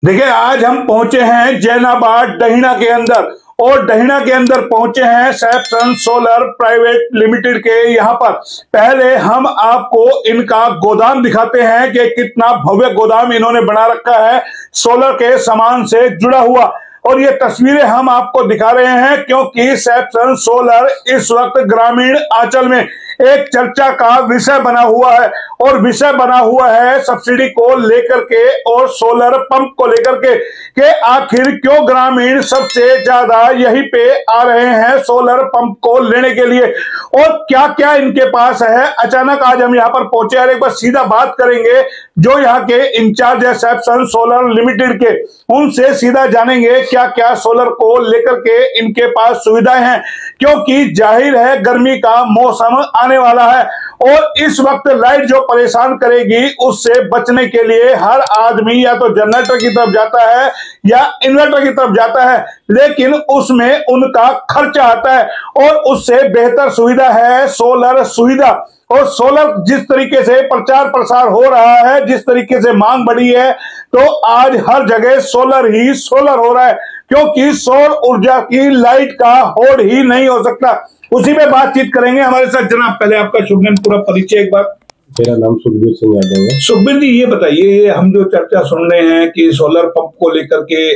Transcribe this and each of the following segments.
देखिए, आज हम पहुंचे हैं जैनाबाद डहीना के अंदर और डहीना के अंदर पहुंचे हैं सैपसन सोलर प्राइवेट लिमिटेड के। यहां पर पहले हम आपको इनका गोदाम दिखाते हैं कि कितना भव्य गोदाम इन्होंने बना रखा है सोलर के सामान से जुड़ा हुआ। और ये तस्वीरें हम आपको दिखा रहे हैं क्योंकि सैपसन सोलर इस वक्त ग्रामीण आंचल में एक चर्चा का विषय बना हुआ है और विषय बना हुआ है सब्सिडी को लेकर के और सोलर पंप को लेकर के आखिर क्यों ग्रामीण सबसे ज्यादा यहीं पे आ रहे हैं सोलर पंप को लेने के लिए और क्या क्या इनके पास है। अचानक आज हम यहां पर पहुंचे और एक बार सीधा बात करेंगे जो यहाँ के इंचार्ज है सैपसन सोलर लिमिटेड के, उनसे सीधा जानेंगे क्या क्या सोलर को लेकर के इनके पास सुविधाएं हैं, क्योंकि जाहिर है गर्मी का मौसम आने वाला है और इस वक्त लाइट जो परेशान करेगी उससे बचने के लिए हर आदमी या तो जनरेटर की तरफ जाता है या इन्वर्टर की तरफ जाता है, लेकिन उसमें उनका खर्चा आता है और उससे बेहतर सुविधा है सोलर सुविधा। और सोलर जिस तरीके से प्रचार प्रसार हो रहा है, जिस तरीके से मांग बढ़ी है, तो आज हर जगह सोलर ही सोलर हो रहा है क्योंकि सौर ऊर्जा की लाइट का होड़ ही नहीं हो सकता। उसी में बातचीत करेंगे हमारे साथ। जनाब, पहले आपका शुभ नाम, पूरा परिचय एक बार। मेरा नाम सुखबीर सिंह यादव है। सुखबीर जी, ये बताइए, हम जो चर्चा सुन रहे हैं कि सोलर पंप को लेकर के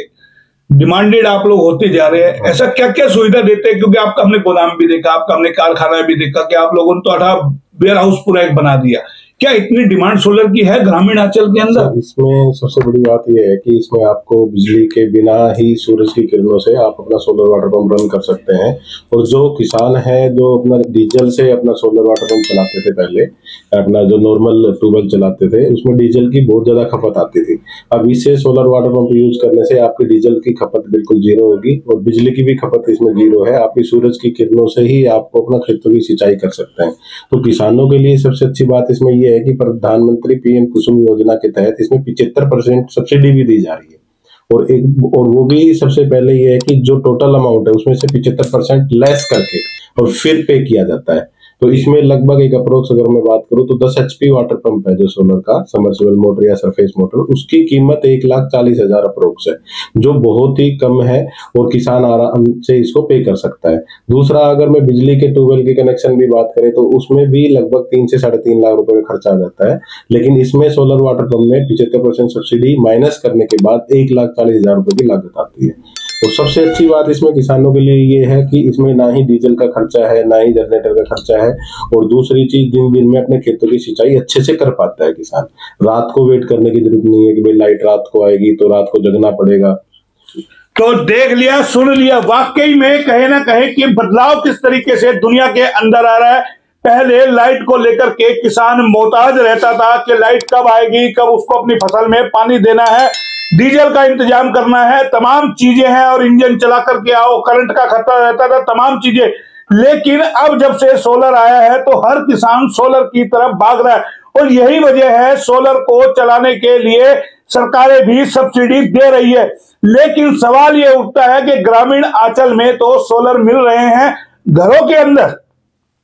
डिमांडेड आप लोग होते जा रहे हैं, ऐसा क्या क्या सुविधा देते हैं? क्योंकि आपका हमने गोदाम भी देखा, आपका हमने कारखाना भी देखा कि आप लोगों ने तो 18 वेयर हाउस पूरा एक बना दिया। क्या इतनी डिमांड सोलर की है ग्रामीण अंचल के अंदर? इसमें सबसे बड़ी बात यह है कि इसमें आपको बिजली के बिना ही सूरज की किरणों से आप अपना सोलर वाटर पंप रन कर सकते हैं। और जो किसान है जो अपना डीजल से अपना सोलर वाटर पंप चलाते थे, पहले अपना जो नॉर्मल ट्यूबवेल चलाते थे उसमें डीजल की बहुत ज्यादा खपत आती थी। अब इससे सोलर वाटर पंप यूज करने से आपकी डीजल की खपत बिल्कुल जीरो होगी और बिजली की भी खपत इसमें जीरो है। आपकी सूरज की किरणों से ही आपको अपना खेतों की सिंचाई कर सकते हैं। तो किसानों के लिए सबसे अच्छी बात इसमें यह है कि प्रधानमंत्री पीएम कुसुम योजना के तहत इसमें 75% सब्सिडी भी दी जा रही है और वो भी सबसे पहले ये है कि जो टोटल अमाउंट है उसमें से 75% लेस करके और फिर पे किया जाता है। तो इसमें लगभग एक अप्रोक्स अगर मैं बात करूं तो 10 HP वाटर पंप है जो सोलर का समरसेबल मोटर या सरफेस मोटर, उसकी कीमत 1,40,000 अप्रोक्स है, जो बहुत ही कम है और किसान आराम से इसको पे कर सकता है। दूसरा, अगर मैं बिजली के ट्यूबवेल के कनेक्शन की बात करें तो उसमें भी लगभग 3 से 3.5 लाख रुपए का खर्चा आ जाता है, लेकिन इसमें सोलर वाटर पंप में 75% सब्सिडी माइनस करने के बाद 1,40,000 रुपए की लागत आती है। और सबसे अच्छी बात इसमें किसानों के लिए ये है कि इसमें ना ही डीजल का खर्चा है, ना ही जनरेटर का खर्चा है और दूसरी चीज दिन में अपने खेतों की सिंचाई अच्छे से कर पाता है किसान। रात को वेट करने की जरूरत नहीं है कि भाई लाइट रात को आएगी तो रात को जगना पड़ेगा। तो देख लिया, सुन लिया, वाकई में कहे ना कहे कि बदलाव किस तरीके से दुनिया के अंदर आ रहा है। पहले लाइट को लेकर के किसान मोहताज रहता था कि लाइट कब आएगी, कब उसको अपनी फसल में पानी देना है, डीजल का इंतजाम करना है, तमाम चीजें हैं और इंजन चला करके आओ, करंट का खतरा रहता था, तमाम चीजें। लेकिन अब जब से सोलर आया है तो हर किसान सोलर की तरफ भाग रहा है और यही वजह है सोलर को चलाने के लिए सरकारें भी सब्सिडी दे रही है। लेकिन सवाल यह उठता है कि ग्रामीण आंचल में तो सोलर मिल रहे हैं, घरों के अंदर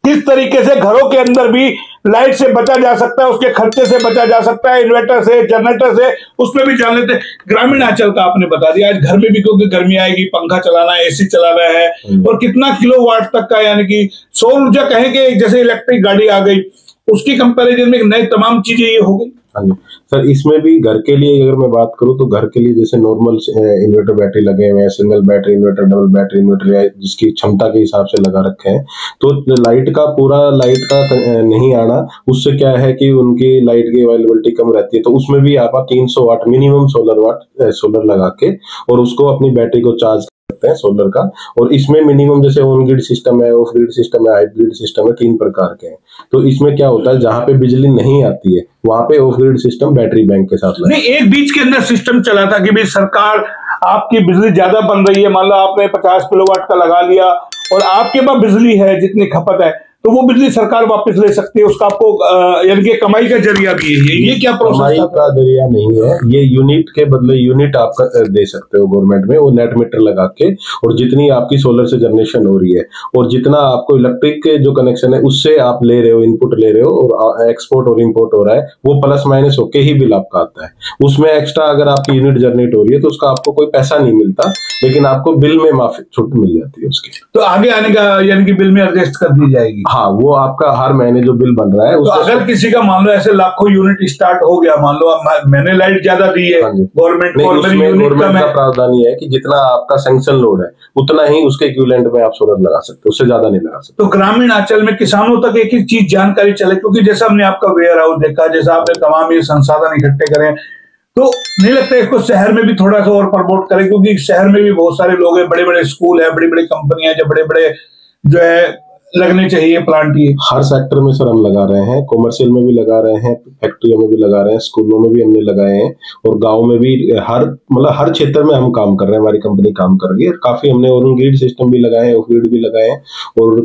किस तरीके से घरों के अंदर भी लाइट से बचा जा सकता है, उसके खर्चे से बचा जा सकता है, इन्वर्टर से, जनरेटर से, उसमें भी जान लेते हैं। ग्रामीण आंचल का आपने बता दिया, आज घर में भी क्योंकि गर्मी आएगी, पंखा चलाना है, एसी चलाना है और कितना किलोवाट तक का, यानी कि सौर ऊर्जा कहेंगे जैसे इलेक्ट्रिक गाड़ी आ गई उसकी कंपैरिजन में नई तमाम चीजें ये हो गई। हाँ जी सर, इसमें भी घर के लिए अगर मैं बात करूं तो घर के लिए जैसे नॉर्मल इन्वर्टर बैटरी लगे हुए हैं, single battery inverter, double battery inverter है जिसकी क्षमता के हिसाब से लगा रखे हैं। तो लाइट का नहीं आना, उससे क्या है कि उनकी लाइट की अवेलेबिलिटी कम रहती है। तो उसमें भी आप 300 वाट मिनिमम सोलर लगा के और उसको अपनी बैटरी को चार्ज सकते हैं सोलर का। और इसमें मिनिमम जैसे ऑन ग्रिड सिस्टम है, ऑफ ग्रिड सिस्टम है, हाइब्रिड सिस्टम है, 3 प्रकार के हैं। तो इसमें क्या होता है, जहां पे बिजली नहीं आती है वहां पे of grid system battery bank के साथ नहीं, एक बीच के अंदर सिस्टम चला था कि भाई सरकार आपकी बिजली ज्यादा बन रही है, मान लो आपने 50 किलोवाट का लगा लिया और आपके पास बिजली है जितनी खपत है, तो वो बिजली सरकार वापस ले सकती है, उसका आपको यानी कि कमाई का जरिया भी है ये क्या प्रोसेस? कमाई का जरिया नहीं है ये, यूनिट के बदले यूनिट आप दे सकते हो गवर्नमेंट में, वो नेट मीटर लगा के, और जितनी आपकी सोलर से जनरेशन हो रही है और जितना आपको इलेक्ट्रिक के जो कनेक्शन है उससे आप ले रहे हो, इनपुट ले रहे हो और एक्सपोर्ट और इम्पोर्ट हो रहा है, वो प्लस माइनस होके ही बिल आपका आता है। उसमें एक्स्ट्रा अगर आपकी यूनिट जनरेट हो रही है तो उसका आपको कोई पैसा नहीं मिलता, लेकिन आपको बिल में माफी छूट मिल जाती है उसकी। तो आगे आने का यानी कि बिल में एडजस्ट कर दी जाएगी? हाँ, वो आपका हर महीने जो बिल बन रहा है तो अगर किसी का मान लो ऐसे लाखों यूनिट स्टार्ट हो गया, मान लो मैंने लाइट ज्यादा दी है गवर्नमेंट को, गवर्नमेंट का प्रावधान ये है कि जितना आपका सैंक्शन लोड है उतना ही उसके इक्विवेलेंट में आप सोलर लगा सकते हो, उससे ज्यादा नहीं लगा सकते। तो ग्रामीण अंचल में किसानों तक एक एक चीज जानकारी चले, क्योंकि जैसा हमने आपका वेयर हाउस देखा, जैसा आपने तमाम ये संसाधन इकट्ठे करे, तो नहीं लगता इसको शहर में भी थोड़ा सा और प्रमोट करें, क्योंकि शहर में भी बहुत सारे लोग हैं, बड़े बड़े स्कूल है, बड़ी बड़ी कंपनियां, जो बड़े बड़े जो है लगने चाहिए प्लांट। ये हर सेक्टर में सर हम लगा रहे हैं, कॉमर्शियल में भी लगा रहे हैं, फैक्ट्रियों में भी लगा रहे हैं, स्कूलों में भी हमने लगाए हैं, और गांव में भी हर क्षेत्र में हम काम कर रहे हैं, हमारी कंपनी काम कर रही है। काफी हमने ऑन ग्रिड सिस्टम भी लगाए हैं, ऑफ ग्रिड भी लगाए हैं, और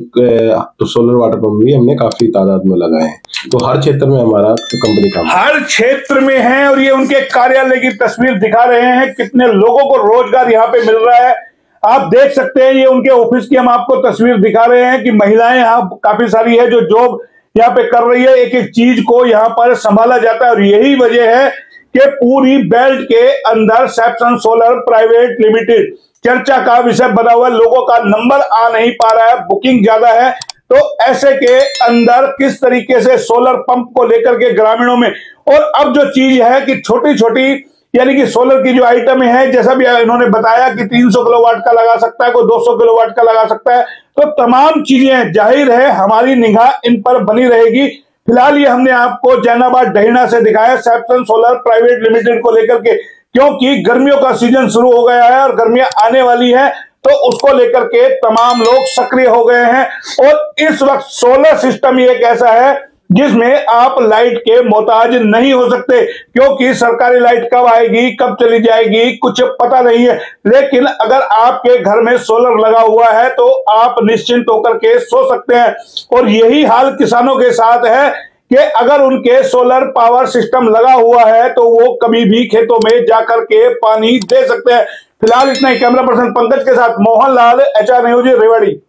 तो सोलर वाटर पंप भी हमने काफी तादाद में लगाए हैं। तो हर क्षेत्र में हमारा कंपनी काम हर क्षेत्र में है, और ये उनके कार्यालय की तस्वीर दिखा रहे हैं, कितने लोगों को रोजगार यहाँ पे मिल रहा है। आप देख सकते हैं, ये उनके ऑफिस की हम आपको तस्वीर दिखा रहे हैं कि महिलाएं यहाँ काफी सारी है जो जॉब यहाँ पे कर रही है, एक एक चीज को यहाँ पर संभाला जाता है। और यही वजह है कि पूरी बेल्ट के अंदर सैपसन सोलर प्राइवेट लिमिटेड चर्चा का विषय बना हुआ है। लोगों का नंबर आ नहीं पा रहा है, बुकिंग ज्यादा है, तो ऐसे के अंदर किस तरीके से सोलर पंप को लेकर के ग्रामीणों में, और अब जो चीज है कि छोटी छोटी यानी कि सोलर की जो आइटम है, जैसा भी इन्होंने बताया कि 300 किलोवाट का लगा सकता है, कोई 200 किलोवाट का लगा सकता है, तो तमाम चीजें जाहिर है हमारी निगाह इन पर बनी रहेगी। फिलहाल ये हमने आपको जैनाबाद डहीना से दिखाया सैपसन सोलर प्राइवेट लिमिटेड को लेकर के, क्योंकि गर्मियों का सीजन शुरू हो गया है और गर्मियां आने वाली है, तो उसको लेकर के तमाम लोग सक्रिय हो गए हैं। और इस वक्त सोलर सिस्टम एक ऐसा है जिसमें आप लाइट के मोहताज नहीं हो सकते, क्योंकि सरकारी लाइट कब आएगी कब चली जाएगी कुछ पता नहीं है। लेकिन अगर आपके घर में सोलर लगा हुआ है तो आप निश्चिंत होकर के सो सकते हैं। और यही हाल किसानों के साथ है कि अगर उनके सोलर पावर सिस्टम लगा हुआ है तो वो कभी भी खेतों में जाकर के पानी दे सकते हैं। फिलहाल इतना ही। कैमरा पर्सन पंकज के साथ मोहन लाल, HR न्यूज, रेवाड़ी।